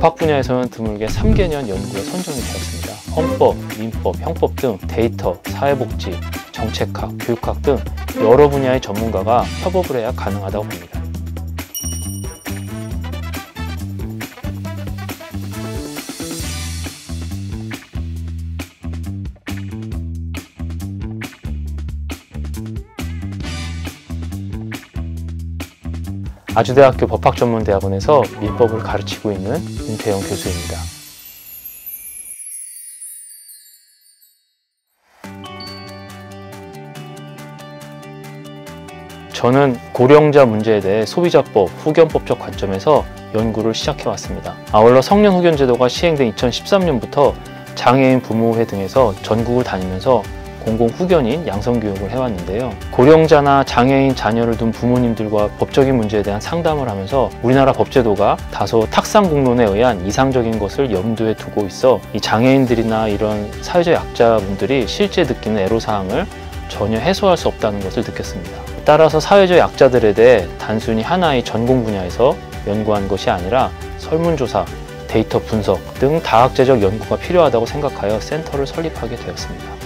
법학 분야에서는 드물게 3개년 연구에 선정이 되었습니다. 헌법, 민법, 형법 등 데이터, 사회복지, 정책학, 교육학 등 여러 분야의 전문가가 협업을 해야 가능하다고 봅니다. 아주대학교 법학전문대학원에서 민법을 가르치고 있는 윤태영 교수입니다. 저는 고령자 문제에 대해 소비자법, 후견법적 관점에서 연구를 시작해왔습니다. 아울러 성년후견제도가 시행된 2013년부터 장애인 부모회 등에서 전국을 다니면서 공공후견인 양성교육을 해왔는데요. 고령자나 장애인 자녀를 둔 부모님들과 법적인 문제에 대한 상담을 하면서 우리나라 법제도가 다소 탁상공론에 의한 이상적인 것을 염두에 두고 있어 이 장애인들이나 이런 사회적 약자분들이 실제 느끼는 애로사항을 전혀 해소할 수 없다는 것을 느꼈습니다. 따라서 사회적 약자들에 대해 단순히 하나의 전공 분야에서 연구한 것이 아니라 설문조사, 데이터 분석 등 다학제적 연구가 필요하다고 생각하여 센터를 설립하게 되었습니다.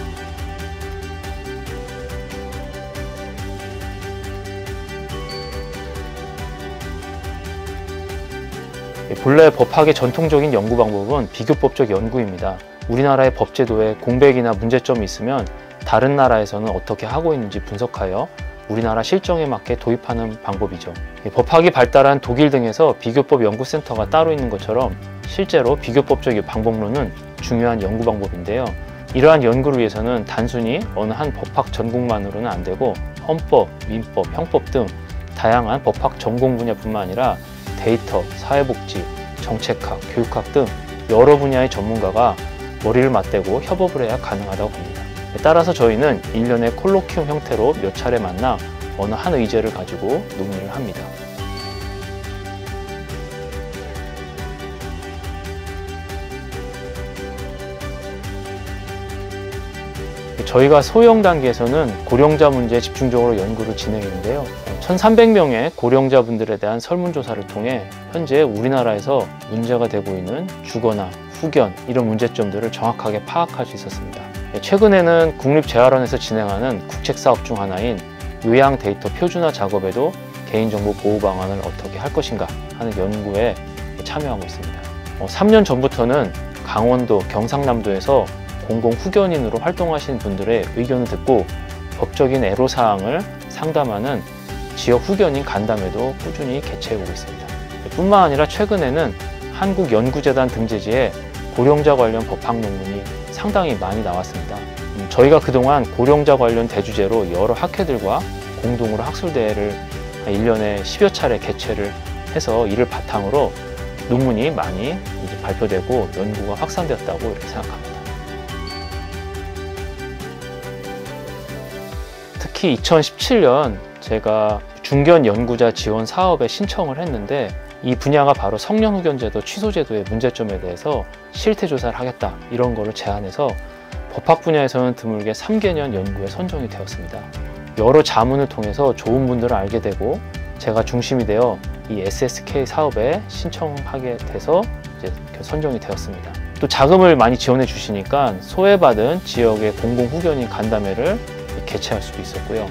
본래 법학의 전통적인 연구 방법은 비교법적 연구입니다. 우리나라의 법제도에 공백이나 문제점이 있으면 다른 나라에서는 어떻게 하고 있는지 분석하여 우리나라 실정에 맞게 도입하는 방법이죠. 법학이 발달한 독일 등에서 비교법 연구센터가 따로 있는 것처럼 실제로 비교법적 방법론은 중요한 연구 방법인데요. 이러한 연구를 위해서는 단순히 어느 한 법학 전공만으로는 안 되고 헌법, 민법, 형법 등 다양한 법학 전공 분야뿐만 아니라 데이터, 사회복지, 정책학, 교육학 등 여러 분야의 전문가가 머리를 맞대고 협업을 해야 가능하다고 봅니다. 따라서 저희는 1년에 콜로키움 형태로 몇 차례 만나 어느 한 의제를 가지고 논의를 합니다. 저희가 소형 단계에서는 고령자 문제에 집중적으로 연구를 진행했는데요. 1,300명의 고령자분들에 대한 설문조사를 통해 현재 우리나라에서 문제가 되고 있는 주거나 후견 이런 문제점들을 정확하게 파악할 수 있었습니다. 최근에는 국립재활원에서 진행하는 국책사업 중 하나인 요양 데이터 표준화 작업에도 개인정보 보호 방안을 어떻게 할 것인가 하는 연구에 참여하고 있습니다. 3년 전부터는 강원도, 경상남도에서 공공후견인으로 활동하시는 분들의 의견을 듣고 법적인 애로사항을 상담하는 지역후견인 간담회도 꾸준히 개최해오고 있습니다. 뿐만 아니라 최근에는 한국연구재단 등재지에 고령자 관련 법학 논문이 상당히 많이 나왔습니다. 저희가 그동안 고령자 관련 대주제로 여러 학회들과 공동으로 학술대회를 1년에 10여 차례 개최를 해서 이를 바탕으로 논문이 많이 발표되고 연구가 확산되었다고 이렇게 생각합니다. 특히 2017년 제가 중견 연구자 지원 사업에 신청을 했는데 이 분야가 바로 성년후견제도 취소제도의 문제점에 대해서 실태조사를 하겠다 이런 거를 제안해서 법학 분야에서는 드물게 3개년 연구에 선정이 되었습니다. 여러 자문을 통해서 좋은 분들을 알게 되고 제가 중심이 되어 이 SSK 사업에 신청하게 돼서 이제 선정이 되었습니다. 또 자금을 많이 지원해 주시니까 소외받은 지역의 공공후견인 간담회를 개최할 수도 있었고요.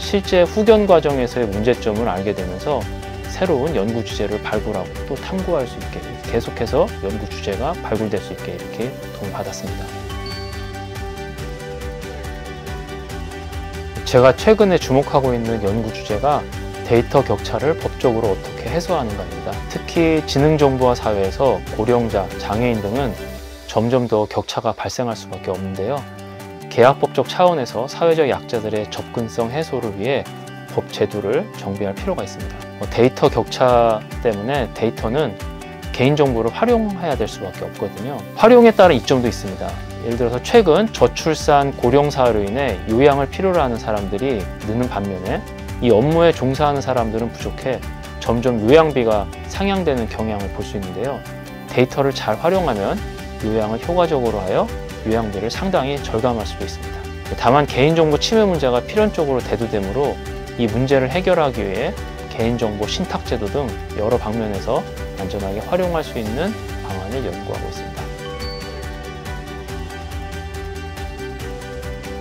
실제 후견 과정에서의 문제점을 알게 되면서 새로운 연구 주제를 발굴하고 또 탐구할 수 있게 계속해서 연구 주제가 발굴될 수 있게 이렇게 도움을 받았습니다. 제가 최근에 주목하고 있는 연구 주제가 데이터 격차를 법적으로 어떻게 해소하는가입니다. 특히 지능정보화 사회에서 고령자, 장애인 등은 점점 더 격차가 발생할 수밖에 없는데요. 계약법적 차원에서 사회적 약자들의 접근성 해소를 위해 법 제도를 정비할 필요가 있습니다. 데이터 격차 때문에 데이터는 개인정보를 활용해야 될 수밖에 없거든요. 활용에 따른 이점도 있습니다. 예를 들어서 최근 저출산 고령사로 인해 요양을 필요로 하는 사람들이 느는 반면에 이 업무에 종사하는 사람들은 부족해 점점 요양비가 상향되는 경향을 볼 수 있는데요. 데이터를 잘 활용하면 요양을 효과적으로 하여 요양비를 상당히 절감할 수도 있습니다. 다만 개인정보 침해 문제가 필연적으로 대두되므로 이 문제를 해결하기 위해 개인정보 신탁제도 등 여러 방면에서 안전하게 활용할 수 있는 방안을 연구하고 있습니다.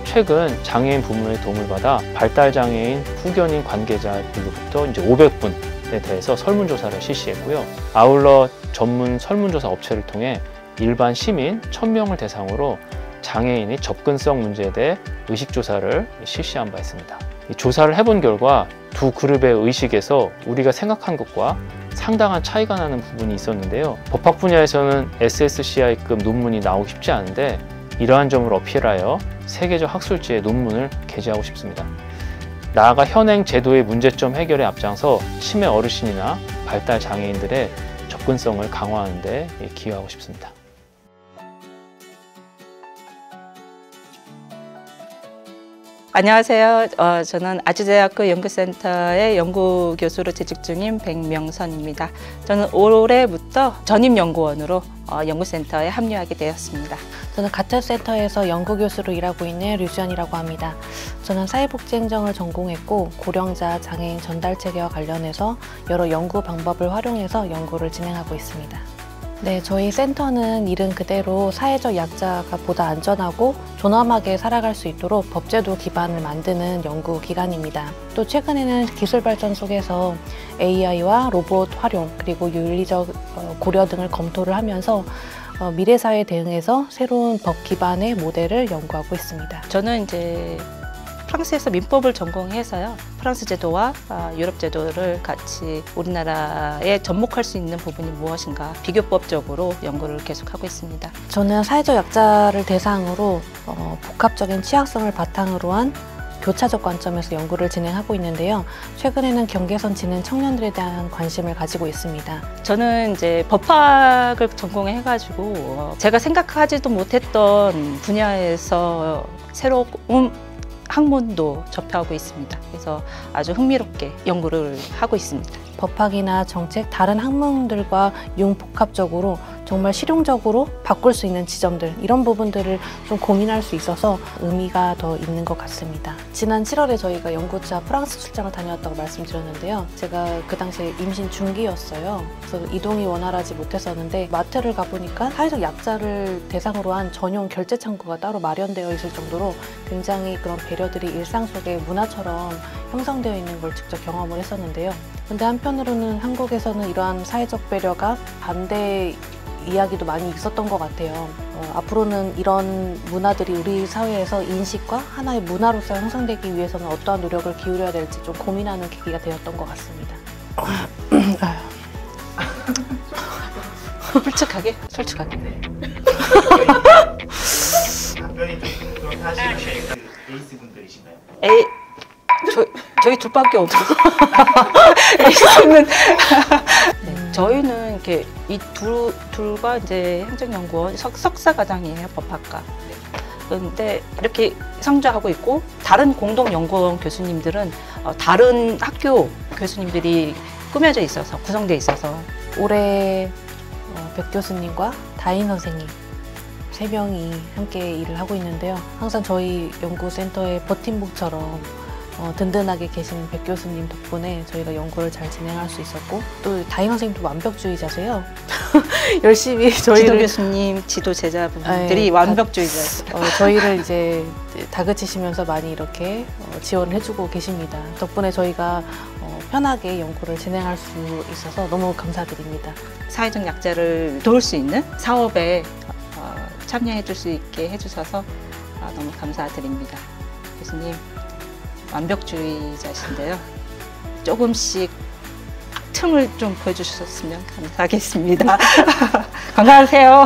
최근 장애인 부문의 도움을 받아 발달장애인 후견인 관계자들로부터 이제 500분에 대해서 설문조사를 실시했고요. 아울러 전문 설문조사 업체를 통해 일반 시민 1000명을 대상으로 장애인의 접근성 문제에 대해 의식조사를 실시한 바 있습니다. 이 조사를 해본 결과 두 그룹의 의식에서 우리가 생각한 것과 상당한 차이가 나는 부분이 있었는데요. 법학 분야에서는 SSCI급 논문이 나오기 쉽지 않은데 이러한 점을 어필하여 세계적 학술지에 논문을 게재하고 싶습니다. 나아가 현행 제도의 문제점 해결에 앞장서 치매 어르신이나 발달 장애인들의 접근성을 강화하는 데 기여하고 싶습니다. 안녕하세요. 저는 아주대학교 연구센터의 연구교수로 재직 중인 백명선입니다. 저는 올해부터 전임연구원으로 연구센터에 합류하게 되었습니다. 저는 같은 센터에서 연구교수로 일하고 있는 류지연이라고 합니다. 저는 사회복지행정을 전공했고 고령자 장애인 전달체계와 관련해서 여러 연구 방법을 활용해서 연구를 진행하고 있습니다. 네, 저희 센터는 이름 그대로 사회적 약자가 보다 안전하고 존엄하게 살아갈 수 있도록 법제도 기반을 만드는 연구기관입니다. 또 최근에는 기술 발전 속에서 AI와 로봇 활용 그리고 윤리적 고려 등을 검토를 하면서 미래 사회에 대응해서 새로운 법 기반의 모델을 연구하고 있습니다. 저는 이제 프랑스에서 민법을 전공해서요. 프랑스 제도와 유럽 제도를 같이 우리나라에 접목할 수 있는 부분이 무엇인가 비교법적으로 연구를 계속하고 있습니다. 저는 사회적 약자를 대상으로 복합적인 취약성을 바탕으로 한 교차적 관점에서 연구를 진행하고 있는데요. 최근에는 경계선 지는 청년들에 대한 관심을 가지고 있습니다. 저는 이제 법학을 전공해가지고 제가 생각하지도 못했던 분야에서 새로운 학문도 접하고 있습니다. 그래서 아주 흥미롭게 연구를 하고 있습니다. 법학이나 정책, 다른 학문들과 융복합적으로 정말 실용적으로 바꿀 수 있는 지점들, 이런 부분들을 좀 고민할 수 있어서 의미가 더 있는 것 같습니다. 지난 7월에 저희가 연구차 프랑스 출장을 다녀왔다고 말씀드렸는데요. 제가 그 당시에 임신 중기였어요. 그래서 이동이 원활하지 못했었는데 마트를 가보니까 사회적 약자를 대상으로 한 전용 결제 창구가 따로 마련되어 있을 정도로 굉장히 그런 배려들이 일상 속에 문화처럼 형성되어 있는 걸 직접 경험을 했었는데요. 근데 한편으로는 한국에서는 이러한 사회적 배려가 반대 이야기도 많이 있었던 것 같아요. 앞으로는 이런 문화들이 우리 사회에서 인식과 하나의 문화로서 형성되기 위해서는 어떠한 노력을 기울여야 될지 좀 고민하는 계기가 되었던 것 같습니다. 솔직하게? 솔직하게. 답변이 좀 그렇게 하시는 그 에이스 분들이신가요? 저희 둘밖에 없어요. 에이스는 저희는 이렇게 이 둘과 이제 행정연구원 석사과정이에요, 법학과. 그런데 이렇게 상주하고 있고 다른 공동연구원 교수님들은 다른 학교 교수님들이 꾸며져 있어서 구성되어 있어서 올해 백 교수님과 다인 선생님 3명이 함께 일을 하고 있는데요. 항상 저희 연구센터의 버팀목처럼 든든하게 계신 백 교수님 덕분에 저희가 연구를 잘 진행할 수 있었고 또 다인 선생님도 완벽주의자세요. 열심히 저희를 지도 교수님, 지도 제자분들이 완벽주의자였어요. 저희를 이제 다그치시면서 많이 이렇게 지원을 해주고 계십니다. 덕분에 저희가 편하게 연구를 진행할 수 있어서 너무 감사드립니다. 사회적 약자를 도울 수 있는 사업에 참여해 줄 수 있게 해주셔서 너무 감사드립니다. 교수님 완벽주의자신데요. 조금씩 틈을 좀 보여주셨으면 감사하겠습니다. 건강하세요.